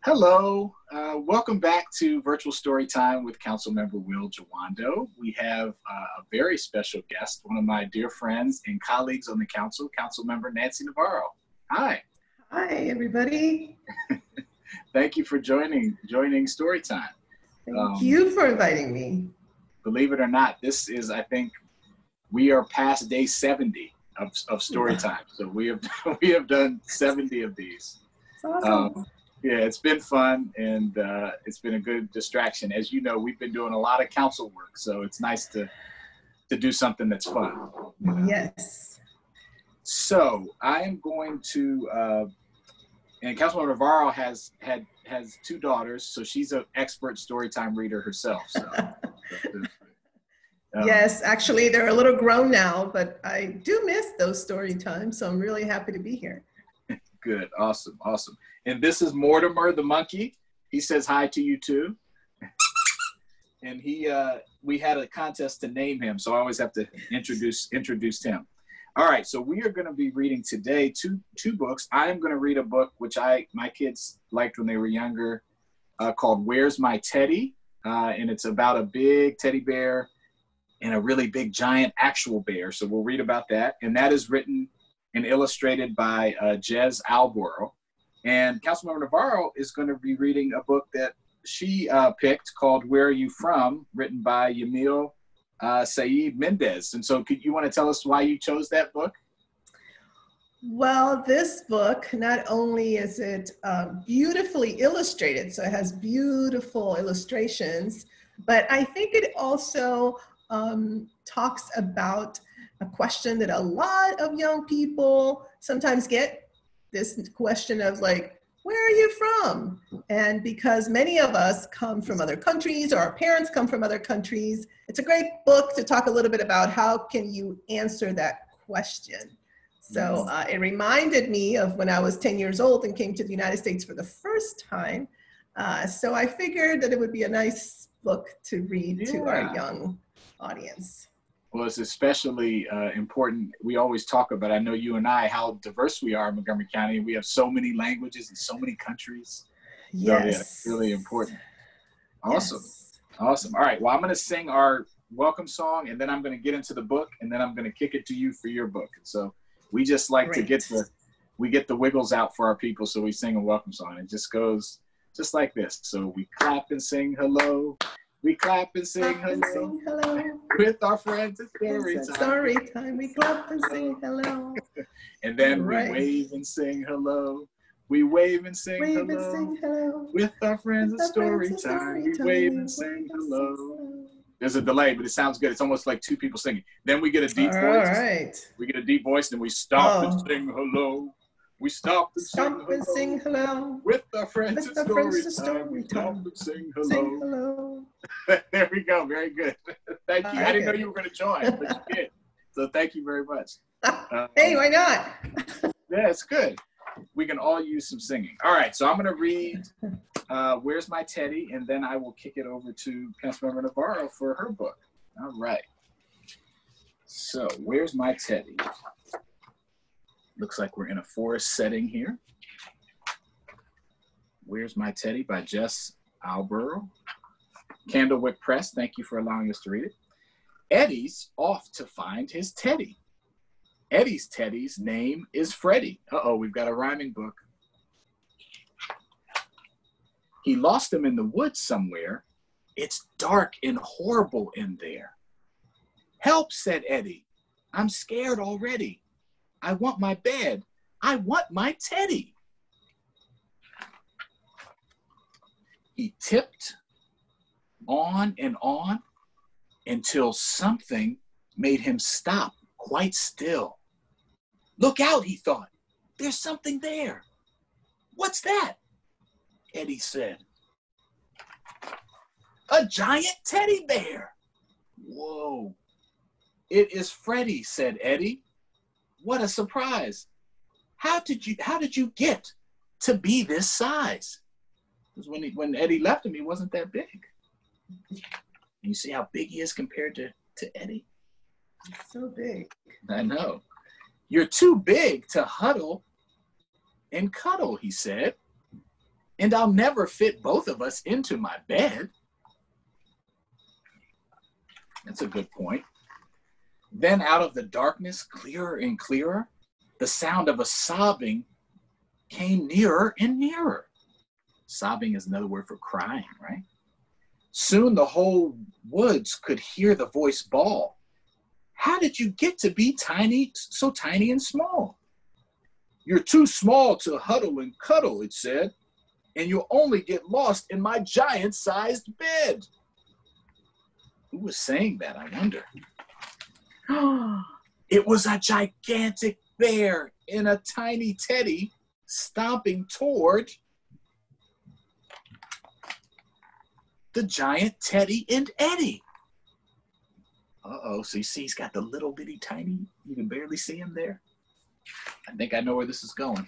Hello, welcome back to Virtual Storytime with Councilmember Will Jawando. We have a very special guest, one of my dear friends and colleagues on the council, Councilmember Nancy Navarro. Hi. Hi, everybody. Thank you for joining Storytime. Thank you for inviting me. Believe it or not, this is, I think, we are past day 70 of Storytime. So we have done 70 of these. That's awesome. Yeah, it's been fun, and it's been a good distraction. As you know, we've been doing a lot of council work, so it's nice to do something that's fun. You know? Yes. So I am going to, and Councilmember Navarro has two daughters, so she's an expert Storytime reader herself. So. Yes, actually, they're a little grown now, but I do miss those story times, so I'm really happy to be here. Good, awesome. And this is Mortimer the monkey. He says hi to you too. And we had a contest to name him, so I always have to introduce him. All right, so we are going to be reading today two books. I am going to read a book which my kids liked when they were younger, called "Where's My Teddy?" And it's about a big teddy bear and a really big giant actual bear. So we'll read about that, and that is written and illustrated by Jez Alborough. And Councilmember Navarro is going to be reading a book that she picked called "Where Are You From?" written by Yamile Saied Méndez. And so you want to tell us why you chose that book? Well, this book, not only is it beautifully illustrated, so it has beautiful illustrations, but I think it also talks about a question that a lot of young people sometimes get, this question of like, where are you from? And because many of us come from other countries, or our parents come from other countries, it's a great book to talk a little bit about how can you answer that question. So it reminded me of when I was 10 years old and came to the United States for the first time. So I figured that it would be a nice book to read to our young audience. Well, it's especially important. We always talk about, I know you and I, how diverse we are in Montgomery County. We have so many languages and so many countries. Yes. So, yeah, it's really important. Awesome. Yes. Awesome. All right. Well, I'm going to sing our welcome song, and then I'm going to get into the book, and then I'm going to kick it to you for your book. So we just like to get the wiggles out for our people, so we sing a welcome song. It just goes just like this. So we clap and sing hello. We clap and sing hello. With our friends at Storytime. We clap and sing hello. And then we wave and sing hello. We wave and sing hello. With our friends at Storytime. We wave and sing hello. There's a delay, but it sounds good. It's almost like two people singing. Then we get a deep voice. All right. We get a deep voice, and we stop and sing hello. We stop and sing hello. With our friends at Storytime. We stop and sing hello. There we go. Very good. Thank you. I didn't know you were going to join, but you did. So thank you very much. Hey, why not? Yeah, it's good. We can all use some singing. All right, so I'm going to read Where's My Teddy? And then I will kick it over to Councilmember Navarro for her book. All right. So Where's My Teddy? Looks like we're in a forest setting here. Where's My Teddy by Jez Alborough. Candlewick Press, thank you for allowing us to read it. Eddie's off to find his teddy. Eddie's teddy's name is Freddie. Uh-oh, we've got a rhyming book. He lost him in the woods somewhere. It's dark and horrible in there. Help, said Eddie. I'm scared already. I want my bed. I want my teddy. He tipped on and on until something made him stop quite still. Look out, he thought. There's something there. What's that? Eddie said. A giant teddy bear. Whoa. It is Freddie, said Eddie. What a surprise. How did you get to be this size? Because when Eddie left him, he wasn't that big. You see how big he is compared to Eddie? He's so big. I know. You're too big to huddle and cuddle, he said. and I'll never fit both of us into my bed. That's a good point. Then out of the darkness, clearer and clearer, the sound of a sobbing came nearer and nearer. Sobbing is another word for crying, right? Soon the whole woods could hear the voice bawl. How did you get to be tiny, so tiny and small? You're too small to huddle and cuddle, it said, and you'll only get lost in my giant-sized bed. Who was saying that, I wonder? It was a gigantic bear in a tiny teddy stomping toward the giant Teddy and Eddie. Uh-oh, so you see he's got the little bitty tiny, you can barely see him there. I think I know where this is going.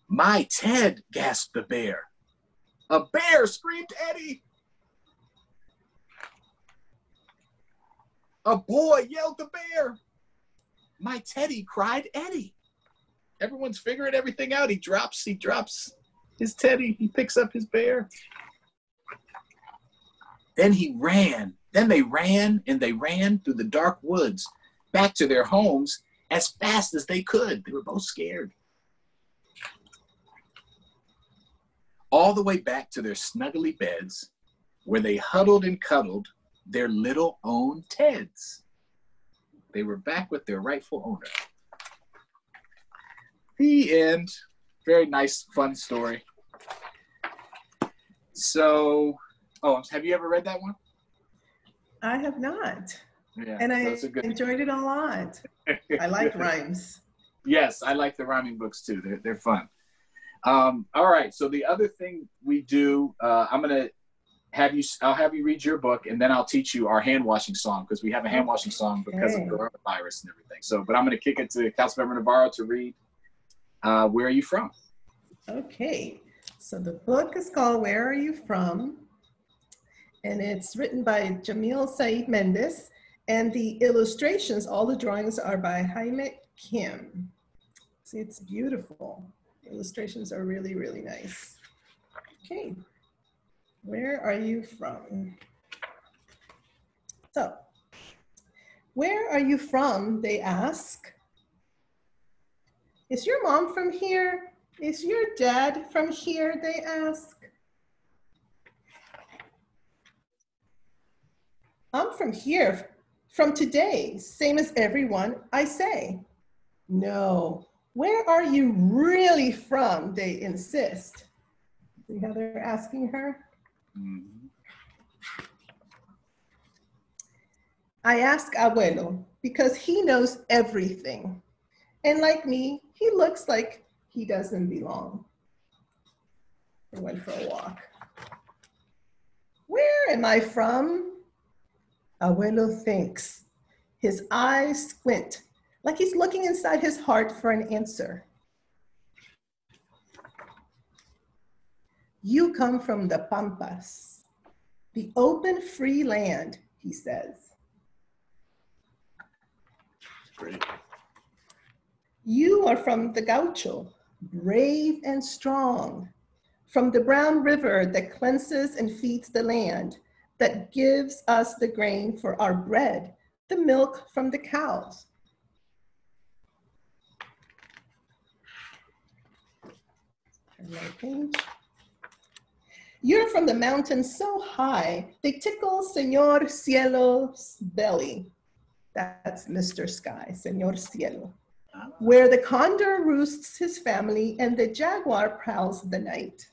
My Ted, gasped the bear. A bear, screamed Eddie. A boy, yelled the bear. My Teddy, cried Eddie. Everyone's figuring everything out. He drops his Teddy. He picks up his bear. Then they ran through the dark woods back to their homes as fast as they could. They were both scared. All the way back to their snuggly beds where they huddled and cuddled their little own Teds. They were back with their rightful owner. The end. Very nice, fun story. So, have you ever read that one? I have not. Yeah, and I enjoyed it a lot. I like rhymes. Yes, I like the rhyming books too. They're fun. All right, so the other thing we do, I'll have you read your book, and then I'll teach you our hand washing song, because we have a hand washing song because of coronavirus and everything. So, but I'm going to kick it to Councilmember Navarro to read. Where are you from? Okay, so the book is called Where Are You From? And it's written by Yamile Saied Méndez, and the illustrations, all the drawings are by Jaime Kim. See, it's beautiful. The illustrations are really, really nice. Okay, where are you from? So, where are you from, they ask. Is your mom from here? Is your dad from here, they ask. I'm from here, from today, same as everyone, I say. No, where are you really from, they insist. See how they're asking her? Mm-hmm. I ask Abuelo because he knows everything. And like me, he looks like he doesn't belong. They went for a walk. Where am I from? Abuelo thinks. His eyes squint, like he's looking inside his heart for an answer. You come from the Pampas, the open, free land, he says. Great. You are from the Gaucho, brave and strong, from the brown river that cleanses and feeds the land, that gives us the grain for our bread, the milk from the cows. Turn my page. You're from the mountains so high, they tickle Señor Cielo's belly. That's Mr. Sky, Señor Cielo. Where the condor roosts his family and the jaguar prowls the night.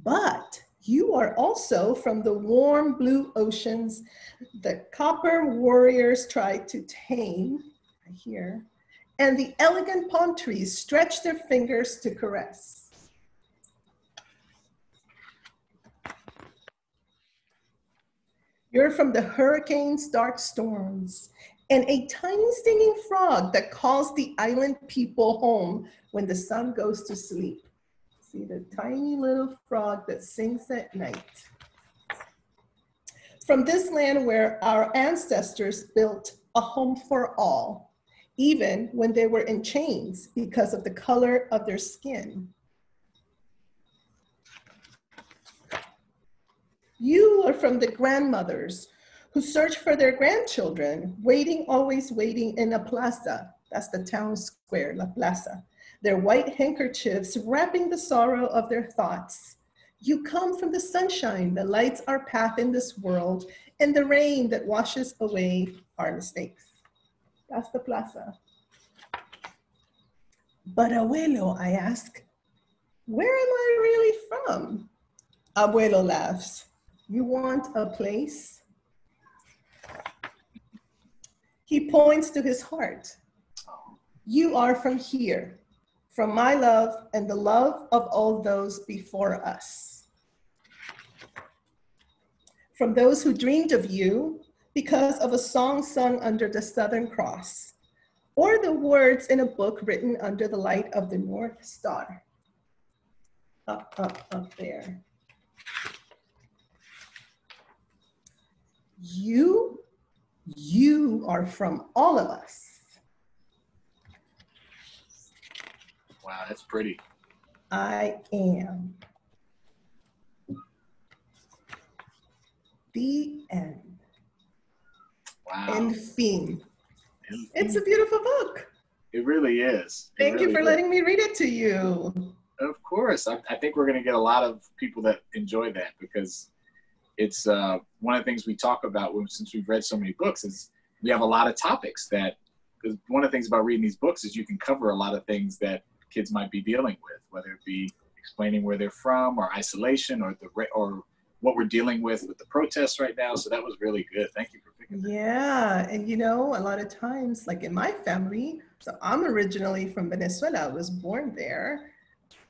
But you are also from the warm blue oceans the copper warriors try to tame, I hear, and the elegant palm trees stretch their fingers to caress. You're from the hurricane's dark storms and a tiny stinging frog that calls the island people home when the sun goes to sleep. See the tiny little frog that sings at night. From this land where our ancestors built a home for all, even when they were in chains because of the color of their skin. You are from the grandmothers who search for their grandchildren, waiting, always waiting in a plaza. That's the town square, La Plaza. Their white handkerchiefs wrapping the sorrow of their thoughts. You come from the sunshine that lights our path in this world and the rain that washes away our mistakes. That's the plaza. But abuelo, I ask, where am I really from? Abuelo laughs. You want a place? He points to his heart. You are from here, from my love and the love of all those before us. From those who dreamed of you because of a song sung under the Southern Cross, or the words in a book written under the light of the North Star. Up, up, up there. You are from all of us. Wow, that's pretty. I am. The end. Wow. End theme. It's a beautiful book. It really is. Thank you for letting me read it to you. Of course. I think we're going to get a lot of people that enjoy that, because it's one of the things we talk about since we've read so many books is we have a lot of topics that, because one of the things about reading these books is you can cover a lot of things that kids might be dealing with, whether it be explaining where they're from or isolation or what we're dealing with the protests right now. So that was really good. Thank you for picking that. Yeah, and you know, a lot of times, like in my family, so I'm originally from Venezuela. I was born there,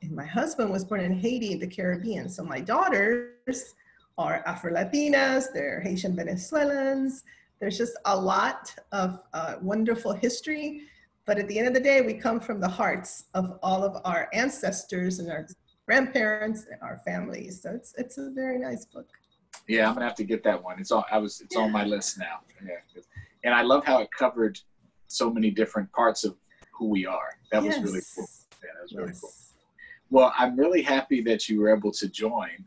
and my husband was born in Haiti, the Caribbean. So my daughters are Afro-Latinas, they're Haitian Venezuelans. There's just a lot of wonderful history. But at the end of the day, we come from the hearts of all of our ancestors and our grandparents and our families. So it's a very nice book. Yeah, I'm gonna have to get that one. It's on my list now. Yeah. And I love how it covered so many different parts of who we are. That was really cool. Yeah, that was really cool. Well, I'm really happy that you were able to join.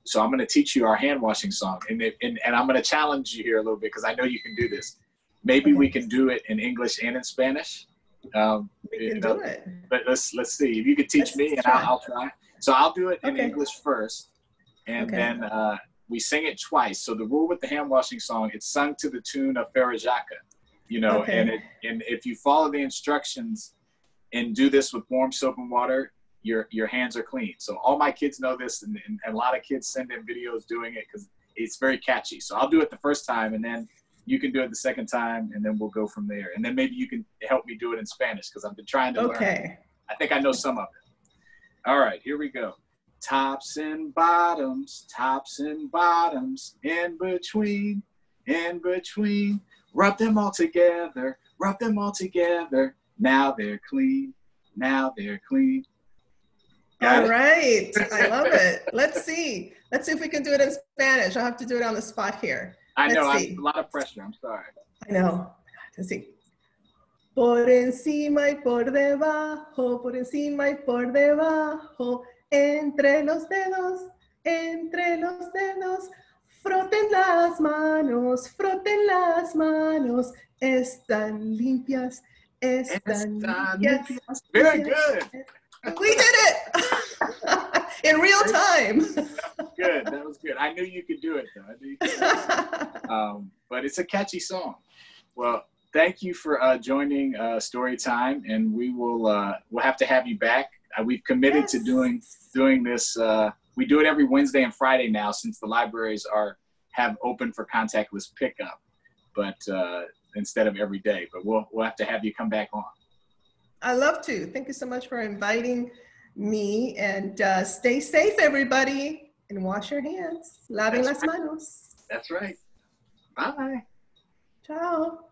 So I'm going to teach you our hand washing song, and I'm going to challenge you here a little bit, because I know you can do this. Maybe we can do it in English and in Spanish. We can do it. But let's see if you could teach me, and I'll try. So I'll do it in English first, and then we sing it twice. So the rule with the hand washing song, it's sung to the tune of Farajaka, you know, and if you follow the instructions and do this with warm soap and water, your hands are clean. So all my kids know this, and a lot of kids send in videos doing it because it's very catchy. So I'll do it the first time, and then you can do it the second time, and then we'll go from there. And then maybe you can help me do it in Spanish, because I've been trying to learn. I think I know some of it. All right, here we go. Tops and bottoms, in between, rub them all together, now they're clean, All right, I love it. Let's see if we can do it in Spanish. I'll have to do it on the spot here. I know, a lot of pressure, I'm sorry. I know, let's see. Por encima y por debajo, entre los dedos, froten las manos, están limpias, Very good. We did it in real time. That was good. I knew you could do it, though. But it's a catchy song. Well, thank you for joining Storytime, and we'll have to have you back. We've committed to doing this. We do it every Wednesday and Friday now, since the libraries have open for contactless pickup, but instead of every day. But we'll have to have you come back on. I love to. Thank you so much for inviting me, and stay safe, everybody, and wash your hands. Laven las manos. That's right. Bye. Ciao.